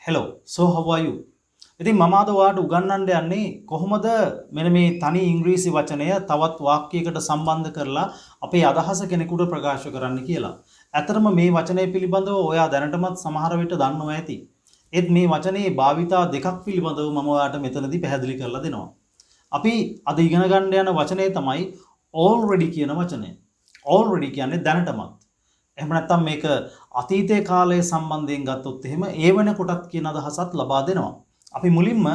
hello, so how are you? ඉතින් මම අද ඔයාලට උගන්වන්න යන්නේ කොහොමද මෙන්න මේ තනි ඉංග්‍රීසි වචනය තවත් වාක්‍යයකට සම්බන්ධ කරලා අපේ අදහස කෙනෙකුට ප්‍රකාශ කරන්න කියලා. ඇත්තටම මේ වචනය පිළිබඳව ඔයා දැනටමත් සමහර විට දන්නවා ඇති. ඒත් මේ වචනේ භාවිතා දෙකක් පිළිබඳව මම ඔයාලට මෙතනදී පැහැදිලි කරලා දෙනවා. අපි අද ඉගෙන ගන්න යන වචනේ තමයි already කියන වචනය. already කියන්නේ දැනටමත්. එහෙම නැත්නම් මේක අතීතයේ කාලයේ සම්බන්ධයෙන් ගත්තොත් එහෙම ඒ වෙනකොටත් කියන අදහසත් ලබා දෙනවා. අපි මුලින්ම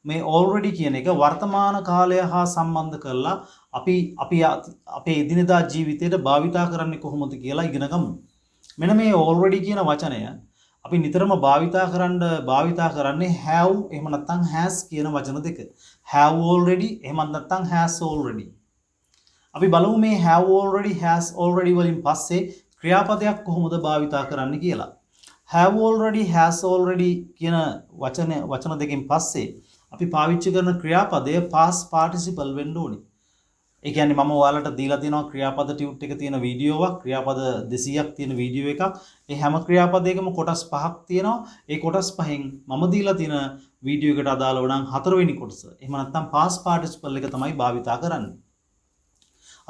මේ already කියන එක වර්තමාන කාලය හා සම්බන්ධ කරලා අපි අපේ එදිනෙදා ජීවිතයට භාවිතා කරන්නේ කොහොමද කියලා ඉගෙන ගමු. මෙන්න මේ already කියන වචනය අපි නිතරම භාවිතා කරන්නේ have එහෙම නැත්නම් has කියන වචන දෙක. have already එහෙම නැත්නම් has already. අපි බලමු මේ have already has already වලින් පස්සේ ක්‍රියාපදයක් කොහොමද භාවිතා කරන්න කියලා. have already has already කියන වචන දෙකෙන් පස්සේ අපි පාවිච්චි කරන ක්‍රියාපදය past participle වෙන්න ඕනේ. ඒ කියන්නේ මම ඔයාලට දීලා තියෙනවා ක්‍රියාපද ටියුට් එක තියෙන වීඩියෝවක්, ක්‍රියාපද 200ක් තියෙන වීඩියෝ එකක්. ඒ හැම ක්‍රියාපදයකම කොටස් 5ක් තියෙනවා. ඒ කොටස් 5න් මම දීලා තියෙන වීඩියෝ එකට අදාළව නම් 4 වෙනි කොටස. එහෙම නැත්නම් past participle එක තමයි භාවිතා කරන්නේ.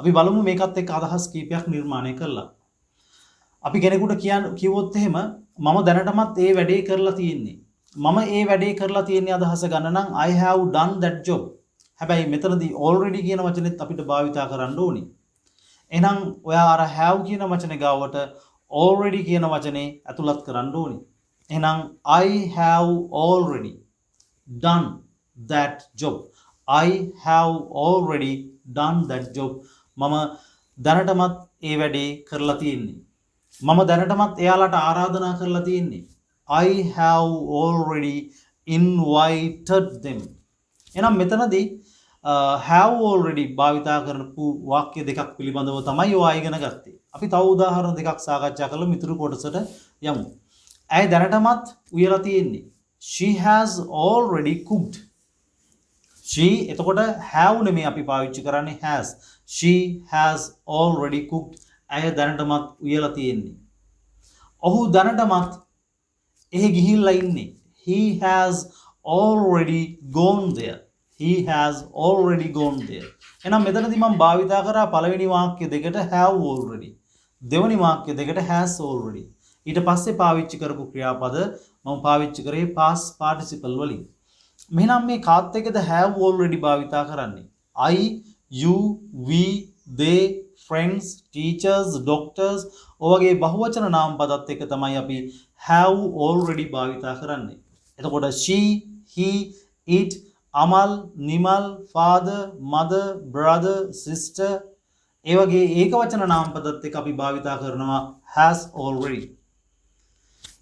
අපි බලමු මේකත් එක්ක අදහස් කීපයක් නිර්මාණය කළා. අපි කෙනෙකුට කිව්වොත් එහෙම මම දැනටමත් ඒ වැඩේ කරලා තියෙන්නේ. මම ඒ වැඩේ කරලා තියෙන්නේ අදහස ගන්න නම් I have done that job. හැබැයි මෙතනදී already කියන වචනේත් අපිට භාවිතා කරන්න ඕනේ. එහෙනම් ඔයා අර have කියන වචනේ ගාවට already කියන වචනේ ඇතුළත් කරන්න ඕනේ. එහෙනම් I have already done that job. I have already done that job. මම දැනටමත් ඒ වැඩේ කරලා තියෙන්නේ. මම දැනටමත් එයාලට ආරාධනා කරලා තියෙන්නේ. I have already invited them. එහෙනම් මෙතනදී have already භාවිතා කරපු වාක්‍ය දෙකක් පිළිබඳව තමයි ඔයා ඉගෙන ගත්තේ. අපි තව උදාහරණ දෙකක් සාකච්ඡා කරලා මිතුරු කොටසට යමු. ඇය දැනටමත් උයලා තියෙන්නේ. She has already cooked. She එතකොට have නෙමෙයි අපි පාවිච්චි කරන්නේ has. She has already cooked. ඇය දැනටමත් උයලා තියෙන්නේ. ඔහු දැනටමත් එහි ගිහිල්ලා ඉන්නේ. He has already gone there. He has already gone there. එහෙනම් මෙතනදී මම භාවිතා කරා පළවෙනි වාක්‍ය දෙකට have already. දෙවෙනි වාක්‍ය දෙකට has already. ඊට පස්සේ පාවිච්චි කරපු ක්‍රියාපද මම පාවිච්චි කරේ past participle වලින්. මෙහෙනම් මේ කාත් එකද have already භාවිතා කරන්නේ. I, you, we, they, friends, teachers, doctors ඔයගේ බහුවචන නාම පදත් එක්ක තමයි අපි have already භාවිතා කරන්නේ. එතකොට she, he, it, Amal, Nimal, father, mother, brother, sister ඒ වගේ ඒකවචන නාම පදත් එක්ක අපි භාවිතා කරනවා has already.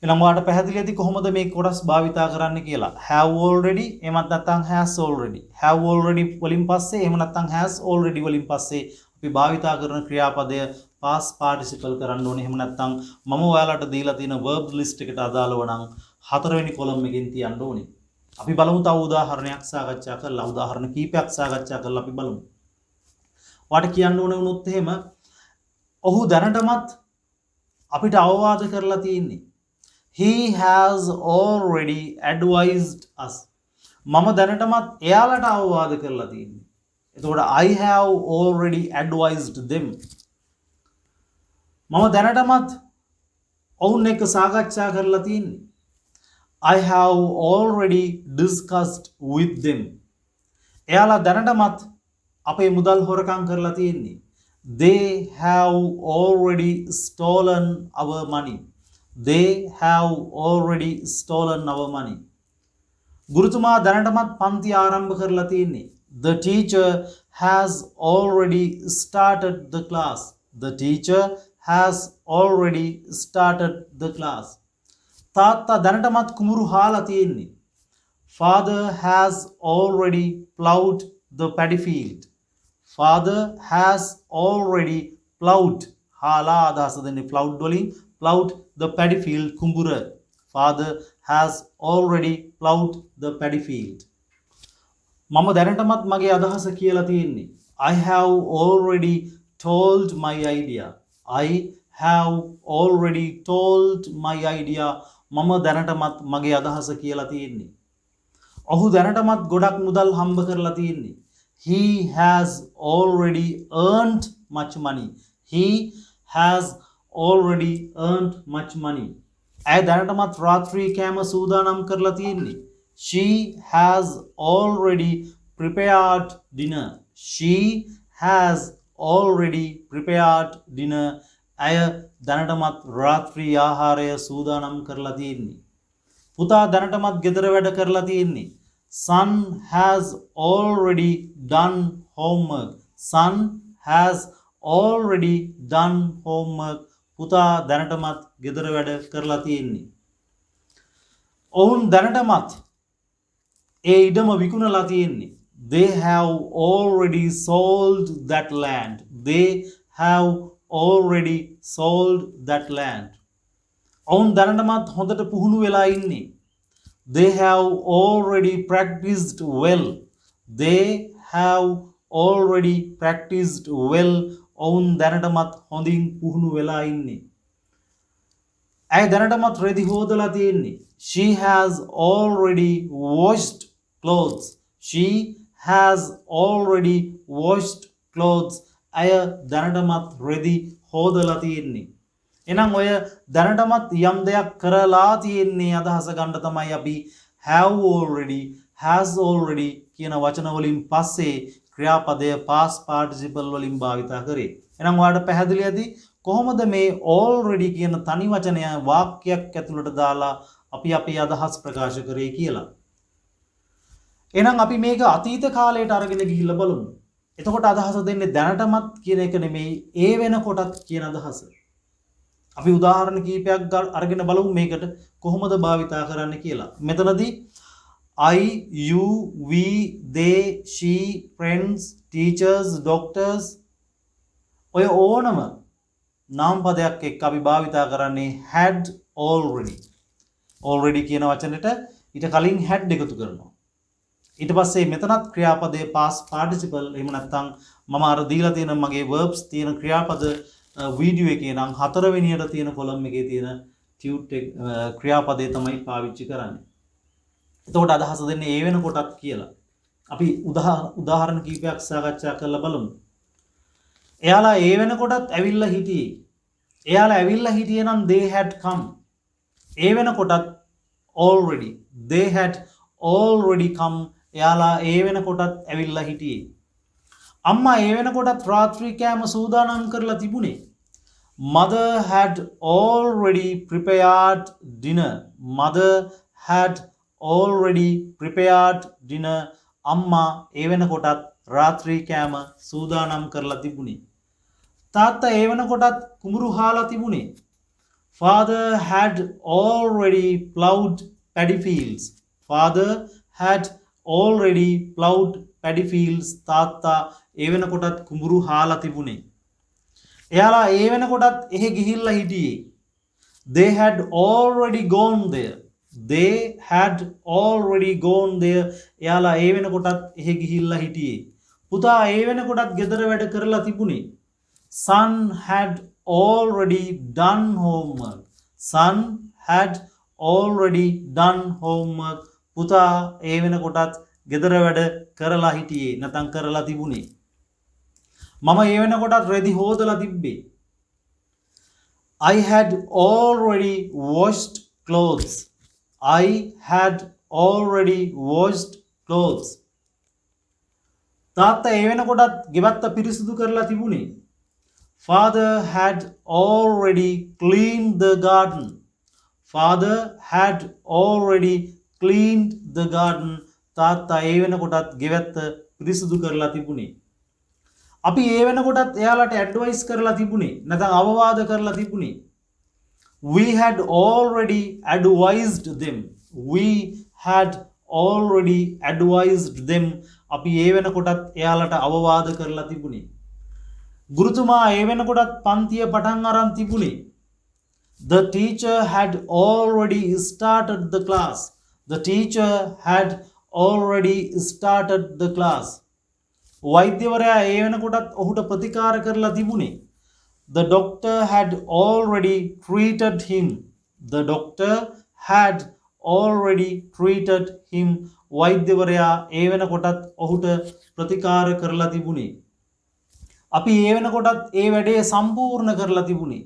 ඊළඟ වාට පැහැදිලි ඇති කොහොමද මේ කොටස් භාවිතා කරන්න කියලා. have already එහෙමත් නැත්නම් has already. have already වලින් පස්සේ එහෙම නැත්නම් has already වලින් පස්සේ අපි භාවිතා කරන ක්‍රියාපදය past participle කරන්න ඕනේ. එහෙම නැත්නම් මම ඔයාලට දීලා තියෙන verb list එකට අදාළව නම් 4 වෙනි කොලම් එකෙන් තියන්න ඕනේ. අපි බලමු තව උදාහරණයක් සාකච්ඡා කරලා උදාහරණ කීපයක් සාකච්ඡා කරලා අපි බලමු. ඔයාට කියන්න ඕනේ වුණොත් එහෙම ඔහු දැනටමත් අපිට අවවාද කරලා තියෙන්නේ. He has already advised us. මම දැනටමත් එයාලට අවවාද කරලා තියෙන්නේ. එතකොට I have already advised them. මම දැනටමත් ඔවුන් එක්ක සාකච්ඡා කරලා තියෙන්නේ. I have already discussed with them. එයාලා දැනටමත් අපේ මුදල් හොරකම් කරලා තියෙන්නේ. They have already stolen our money. They have already stolen our money. ගුරුතුමා දැනටමත් පන්ති ආරම්භ කරලා තියෙන්නේ. The teacher has already started the class. The teacher has already started the class. තාත්තා දැනටමත් කුඹුරු හාලා තියෙන්නේ. Father has already plowed the paddy field. Father has already plowed හාලා අදහස දෙන්නේ plowed වලින් plowed the paddy field කුඹුර. Father has already plowed the paddy field. මම දැනටමත් මගේ අදහස කියලා තියෙන්නේ. I have already told my idea. I have already told my idea මම දැනටමත් මගේ අදහස කියලා තියෙන්නේ. ඔහු දැනටමත් ගොඩක් මුදල් හම්බ කරලා තියෙන්නේ. He has already earned much money. He has already earned much money. ඇය දැනටමත් රාත්‍රී කෑම සූදානම් කරලා තියෙන්නේ. She has already prepared dinner. She has already prepared dinner. ඇය දැනටමත් රාත්‍රී ආහාරය සූදානම් කරලා තියෙන්නේ. පුතා දැනටමත් ගෙදර වැඩ කරලා තියෙන්නේ. Son has already done homework. Son has already done homework. පුතා දැනටමත් ගෙදර වැඩ කරලා තියෙන්නේ. ඔවුන් දැනටමත් ඒ ඉඩම විකුණලා තියෙන්නේ. They have already sold that land. They have already sold that land. ඔවුන් දැනටමත් හොඳට පුහුණු වෙලා ඉන්නේ. They have already practiced well. They have already practiced well. ඔවුන් දැනටමත් හොඳින් පුහුණු වෙලා ඉන්නේ. ඇය දැනටමත් රෙදි හොදලා තියෙන්නේ. She has already washed clothes. She has already washed clothes. ඇය දැනටමත් රෙදි හොදලා තියෙන්නේ. එහෙනම් ඔය දැනටමත් යම් දෙයක් කරලා තියෙන්නේ අදහස ගන්න තමයි අපි have already, has already කියන වචන වලින් පස්සේ ක්‍රියාපදය past participle වලින් භාවිත කරේ. එහෙනම් ඔයාලට පැහැදිලි ඇති කොහොමද මේ already කියන තනි වචනය වාක්‍යයක් ඇතුළට දාලා අපි අපේ අදහස් ප්‍රකාශ කරේ කියලා. එහෙනම් අපි මේක අතීත කාලයට අරගෙන ගිහිල්ලා බලමු. එතකොට අදහස දෙන්නේ දැනටමත් කියන එක නෙමෙයි ඒ වෙනකොටත් කියන අදහස. අපි උදාහරණ කීපයක් අරගෙන බලමු මේකට කොහොමද භාවිතා කරන්න කියලා. මෙතනදී I, you, we, they, she, friends, teachers, doctors ඔය ඕනම නාම පදයක් එක්ක අපි භාවිතා කරන්නේ had already. already කියන වචනෙට ඊට කලින් had එකතු කරනවා. ඊට පස්සේ මෙතනත් ක්‍රියාපදයේ past participle එහෙම නැත්නම් මම අර දීලා තියෙන මගේ verbs තියෙන ක්‍රියාපද වීඩියෝ එකේ නම් 4 වෙනියට තියෙන කොලම් එකේ තියෙන ටියුට් ක්‍රියාපදේ තමයි පාවිච්චි කරන්නේ. එතකොට අදහස දෙන්නේ ඒ වෙනකොටත් කියලා. අපි උදාහරණ කීපයක් සාකච්ඡා කරලා බලමු. එයාලා ඒ වෙනකොටත් ඇවිල්ලා හිටියේ. එයාලා ඇවිල්ලා හිටියේ නම් they had come. ඒ වෙනකොටත් already. They had already come. එයාලා ඒ වෙනකොටත් ඇවිල්ලා හිටියේ. අම්මා ඒ වෙනකොටත් රාත්‍රී කෑම සූදානම් කරලා තිබුණේ. Mother had already prepared dinner. Mother had already prepared dinner. අම්මා ඒ වෙනකොටත් රාත්‍රී කෑම සූදානම් කරලා තිබුණේ. තාත්තා ඒ වෙනකොටත් කුඹුරු හාලා තිබුණේ. Father had already plowed paddy fields. Father had already plowed paddy fields. තාත්තා ඒ වෙනකොටත් කුඹුරු හාලා තිබුණේ. එයාලා ඒ වෙනකොටත් එහෙ ගිහිල්ලා හිටියේ. They had already gone there. They had already gone there. එයාලා ඒ වෙනකොටත් එහෙ ගිහිල්ලා හිටියේ. පුතා ඒ වෙනකොටත් ගෙදර වැඩ කරලා තිබුණේ. Son had already done homework. Son had already done homework. පුතා ඒ වෙනකොටත් ගෙදර වැඩ කරලා හිටියේ නැත්නම් කරලා තිබුණේ. මම ඒ වෙනකොටත් රෙදි හොදලා තිබ්බේ. I had already washed clothes. I had already washed clothes. තාත්තා ඒ වෙනකොටත් ගෙවත්ත පිරිසිදු කරලා තිබුණේ. Father had already cleaned the garden. Father had already cleaned the garden. තාත්තා ඒ වෙනකොටත් ගෙවත්ත පිරිසිදු කරලා තිබුණේ. අපි ඒ වෙනකොටත් එයාලට ඇඩ්වයිස් කරලා තිබුණේ නැත්නම් අවවාද කරලා තිබුණේ. We had already advised them. We had already advised them. අපි ඒ වෙනකොටත් එයාලට අවවාද කරලා තිබුණේ. ගුරුතුමා ඒ වෙනකොටත් පන්තිය පටන් අරන් තිබුණේ. The teacher had already started the class. The teacher had already started the class. වෛද්‍යවරයා ඒ වෙනකොටත් ඔහුට ප්‍රතිකාර කරලා තිබුණේ. The doctor had already treated him. The doctor had already treated him. වෛද්‍යවරයා ඒ වෙනකොටත් ඔහුට ප්‍රතිකාර කරලා තිබුණේ. අපි ඒ වෙනකොටත් ඒ වැඩේ සම්පූර්ණ කරලා තිබුණේ.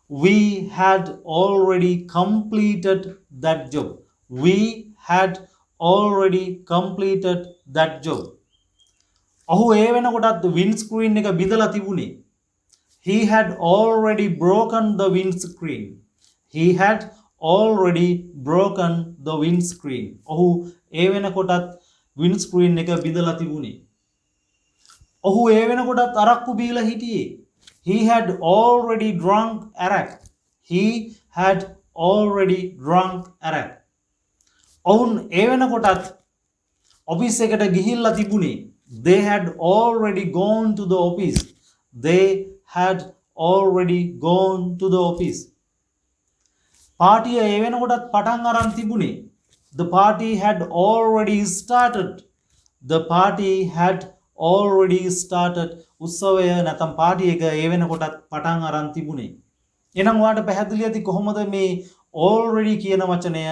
We had already completed that job. We had already completed that job. ඔහු ඒ වෙනකොටත් windscreen එක බිඳලා තිබුණේ. He had already broken the windscreen. He had already broken the windscreen. ඔහු ඒ වෙනකොටත් windscreen එක බිඳලා තිබුණේ. ඔහු ඒ වෙනකොටත් අරක්කු බීලා හිටියේ. He had already drunk arak. He had already drunk arak. ඔවුන් ඒ වෙනකොටත් ඔෆිස් එකට ගිහිල්ලා තිබුණේ. They had already gone to the office. They had already gone to the office. පාටිය ඒ වෙනකොටත් පටන් අරන් තිබුණේ. The party had already started. The party had already started. උත්සවය නැත්නම් පාටි එක ඒ වෙනකොටත් පටන් අරන් තිබුණේ. එහෙනම් ඔයාලට පැහැදිලි ඇති කොහොමද මේ already කියන වචනය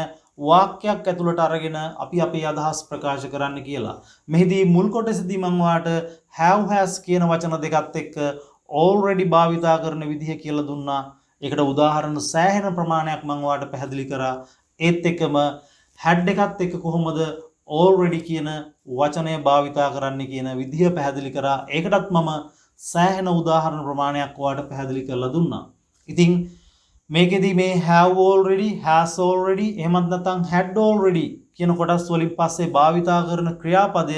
වාක්‍යයක් ඇතුළට අරගෙන අපි අපේ අදහස් ප්‍රකාශ කරන්න කියලා. මෙහිදී මුල් කොටසදී මම ඔයාලට have has කියන වචන දෙකත් එක්ක already භාවිතා කරන විදිහ කියලා දුන්නා. ඒකට උදාහරණ සෑහෙන ප්‍රමාණයක් මම ඔයාලට පැහැදිලි කරා. ඒත් එක්කම had එකත් එක්ක කොහොමද already කියන වචනය භාවිතා කරන්න කියන විදිහ පැහැදිලි කරා. ඒකටත් මම සෑහෙන උදාහරණ ප්‍රමාණයක් ඔයාලට පැහැදිලි කරලා දුන්නා. ඉතින් මේකෙදි මේ have already, has already, එහෙමත් නැත්නම් had already කියන කොටස් වලින් පස්සේ භාවිතා කරන ක්‍රියාපදය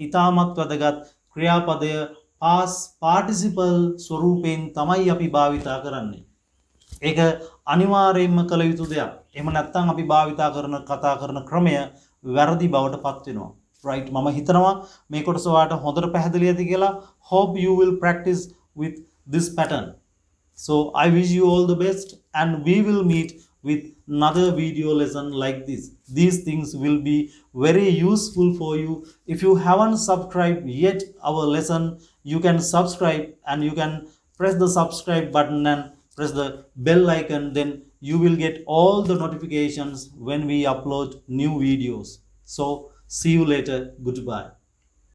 ඊටමත් වැදගත්. ක්‍රියාපදය past participle ස්වරූපයෙන් තමයි අපි භාවිතා කරන්නේ. ඒක අනිවාර්යයෙන්ම කළ යුතු දෙයක්. එහෙම නැත්නම් අපි භාවිතා කරන කතා කරන ක්‍රමය වැරදි බවට පත් වෙනවා. right, මම හිතනවා මේ කොටස ඔයාලට හොඳට පැහැදිලි ඇති කියලා. hope you will practice with this pattern. So I wish you all the best and we will meet with another video lesson like this. These things will be very useful for you. If you haven't subscribed yet our lesson, you can subscribe and you can press the subscribe button and press the bell icon. Then you will get all the notifications when we upload new videos. So see you later. Goodbye.